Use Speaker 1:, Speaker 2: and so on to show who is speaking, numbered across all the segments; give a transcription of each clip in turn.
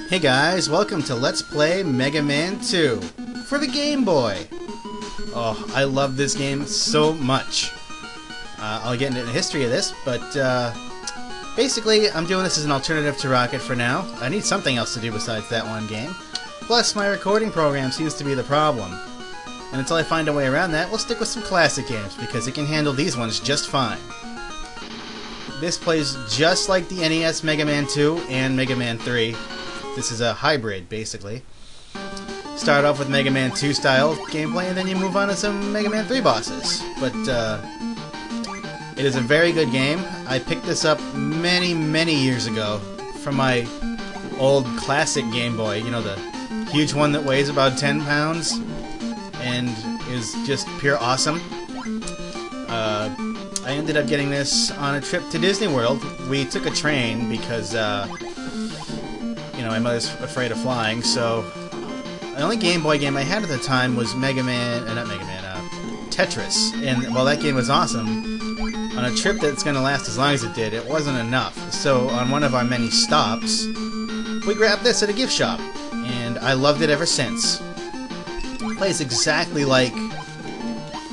Speaker 1: Hey guys, welcome to Let's Play Mega Man 2 for the Game Boy. Oh, I love this game so much. I'll get into the history of this, but basically I'm doing this as an alternative to Rocket for now. I need something else to do besides that one game. Plus, my recording program seems to be the problem. And until I find a way around that, we'll stick with some classic games, because it can handle these ones just fine. This plays just like the NES Mega Man 2 and Mega Man 3. This is a hybrid, basically. Start off with Mega Man 2 style gameplay, and then you move on to some Mega Man 3 bosses. But it is a very good game. I picked this up many years ago from my old classic Game Boy. You know, the huge one that weighs about 10 pounds and is just pure awesome. I ended up getting this on a trip to Disney World. We took a train because, you know, my mother's afraid of flying, so the only Game Boy game I had at the time was Tetris. And while that game was awesome, on a trip that's going to last as long as it did, it wasn't enough. So on one of our many stops, we grabbed this at a gift shop, and I loved it ever since. It plays exactly like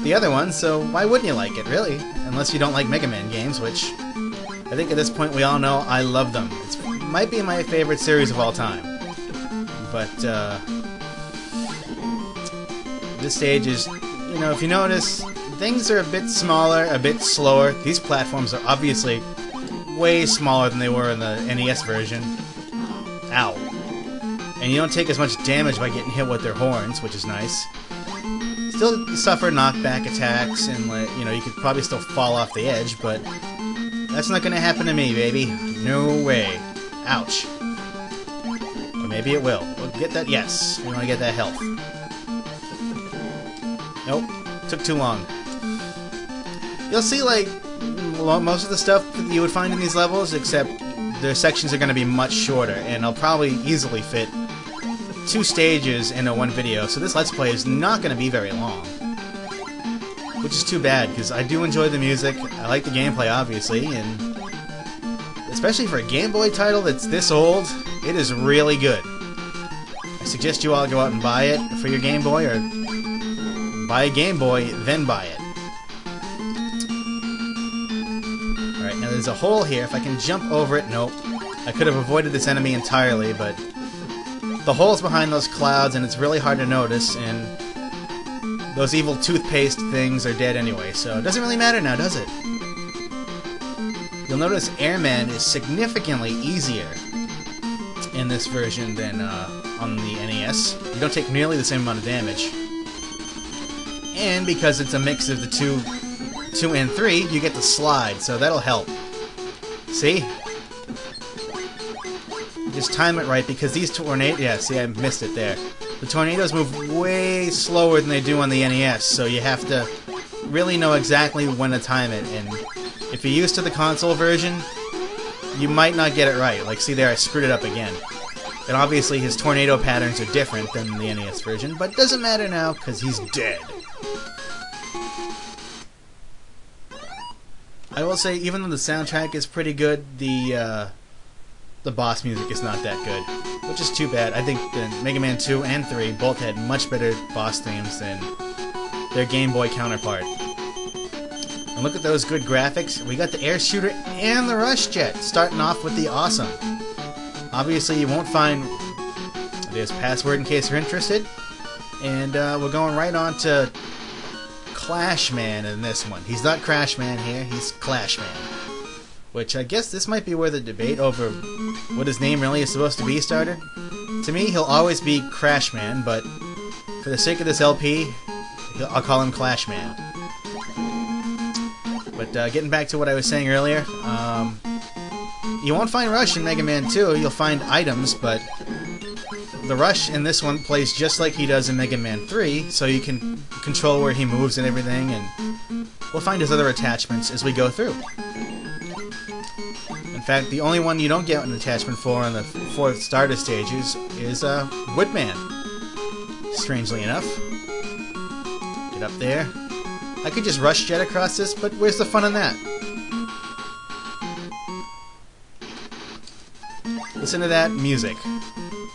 Speaker 1: the other one, so why wouldn't you like it, really? Unless you don't like Mega Man games, which I think at this point we all know I love them. It might be my favorite series of all time. But this stage is, you know, if you notice, things are a bit smaller, a bit slower. These platforms are obviously way smaller than they were in the NES version. Ow. And you don't take as much damage by getting hit with their horns, which is nice. Still suffer knockback attacks, and you know, you could probably still fall off the edge, but that's not going to happen to me, baby. No way. Ouch. Or maybe it will. We'll get that. Yes, we want to get that health. Nope. Took too long. You'll see, like, most of the stuff that you would find in these levels, except the sections are going to be much shorter, and I'll probably easily fit 2 stages into one video, so this Let's Play is not going to be very long. Which is too bad, because I do enjoy the music, I like the gameplay, obviously, and especially for a Game Boy title that's this old, it is really good. I suggest you all go out and buy it for your Game Boy, or buy a Game Boy, then buy it. Alright, now there's a hole here. If I can jump over it, nope. I could have avoided this enemy entirely, but the hole's behind those clouds, and it's really hard to notice, and those evil toothpaste things are dead anyway, so it doesn't really matter now, does it? You'll notice Airman is significantly easier in this version than on the NES. You don't take nearly the same amount of damage. And because it's a mix of the 2 and 3, you get to slide, so that'll help. See? Just time it right, because these tornadoes... Yeah, see, I missed it there. The tornadoes move way slower than they do on the NES, so you have to really know exactly when to time it, and if you're used to the console version, you might not get it right. Like, see there, I screwed it up again. And obviously his tornado patterns are different than the NES version, but it doesn't matter now, because he's dead. I will say, even though the soundtrack is pretty good, the boss music is not that good, which is too bad. I think the Mega Man 2 and 3 both had much better boss themes than their Game Boy counterpart. And look at those good graphics. We got the air shooter and the rush jet, starting off with the awesome. Obviously, you won't find this password in case you're interested. And we're going right on to Clash Man in this one. He's not Crash Man here, he's Clash Man. Which I guess this might be where the debate over what his name really is supposed to be started. To me, he'll always be Crash Man, but for the sake of this LP, I'll call him Clash Man. But getting back to what I was saying earlier, you won't find Rush in Mega Man 2, you'll find items, but the Rush in this one plays just like he does in Mega Man 3, so you can control where he moves and everything, and we'll find his other attachments as we go through. In fact, the only one you don't get an attachment for on the 4 starter stages is Woodman. Strangely enough. Get up there. I could just rush jet across this, but where's the fun in that? The listen to that music.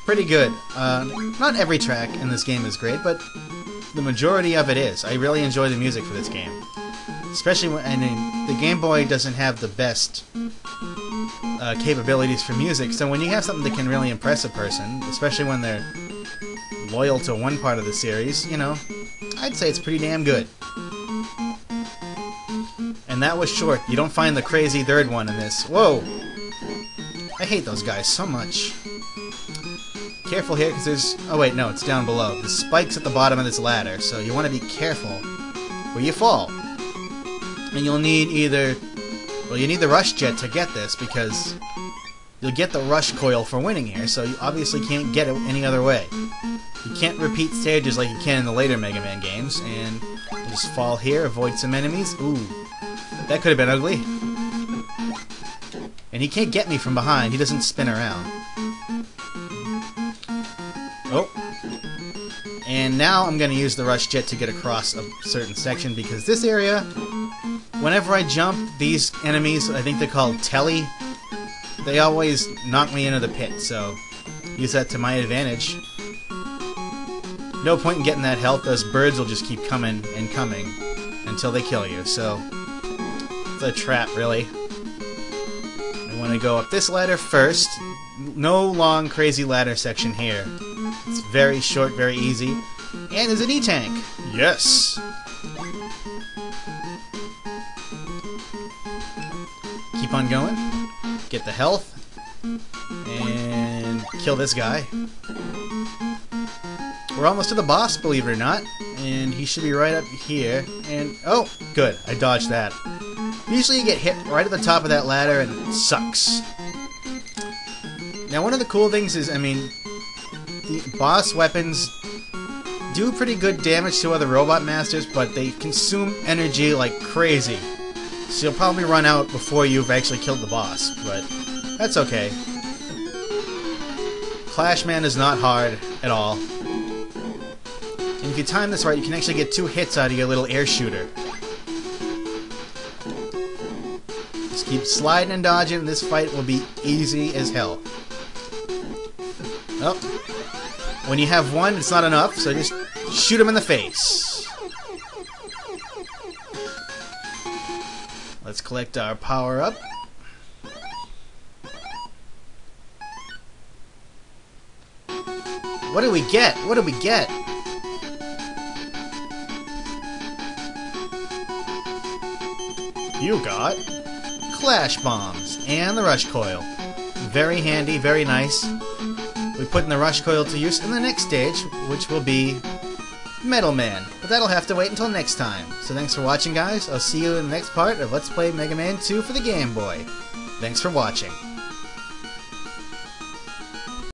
Speaker 1: Pretty good. Not every track in this game is great, but the majority of it is. I really enjoy the music for this game. Especially when, I mean, the Game Boy doesn't have the best capabilities for music, so when you have something that can really impress a person, especially when they're loyal to one part of the series, you know, I'd say it's pretty damn good. And that was short. You don't find the crazy third one in this. Whoa! I hate those guys so much. Careful here, because there's... Oh wait, no, it's down below. The spike's at the bottom of this ladder, so you want to be careful where you fall. And you'll need either... Well, you need the rush jet to get this, because you'll get the rush coil for winning here, so you obviously can't get it any other way. You can't repeat stages like you can in the later Mega Man games, and you just fall here, avoid some enemies. Ooh, that could have been ugly. And he can't get me from behind, he doesn't spin around. Oh. And now I'm going to use the rush jet to get across a certain section, because this area, whenever I jump, these enemies, I think they're called Telly, they always knock me into the pit, so use that to my advantage. No point in getting that health, those birds will just keep coming and coming until they kill you, so it's a trap, really. I want to go up this ladder first. No long, crazy ladder section here. It's very short, very easy. And there's an E-tank! Yes! Keep on going. Get the health. And kill this guy. We're almost to the boss, believe it or not. And he should be right up here. And, oh, good. I dodged that. Usually you get hit right at the top of that ladder and it sucks. Now, one of the cool things is, I mean, the boss weapons do pretty good damage to other robot masters, but they consume energy like crazy. So you'll probably run out before you've actually killed the boss, but that's okay. Clash Man is not hard at all. And if you time this right, you can actually get 2 hits out of your little air shooter. Just keep sliding and dodging, and this fight will be easy as hell. Oh. When you have one, it's not enough, so just shoot him in the face. Let's collect our power up. What do we get? What do we get? You got Clash Bombs and the Rush Coil. Very handy, very nice. We put in the Rush Coil to use in the next stage, which will be Metal Man. But that'll have to wait until next time. So thanks for watching, guys. I'll see you in the next part of Let's Play Mega Man 2 for the Game Boy. Thanks for watching.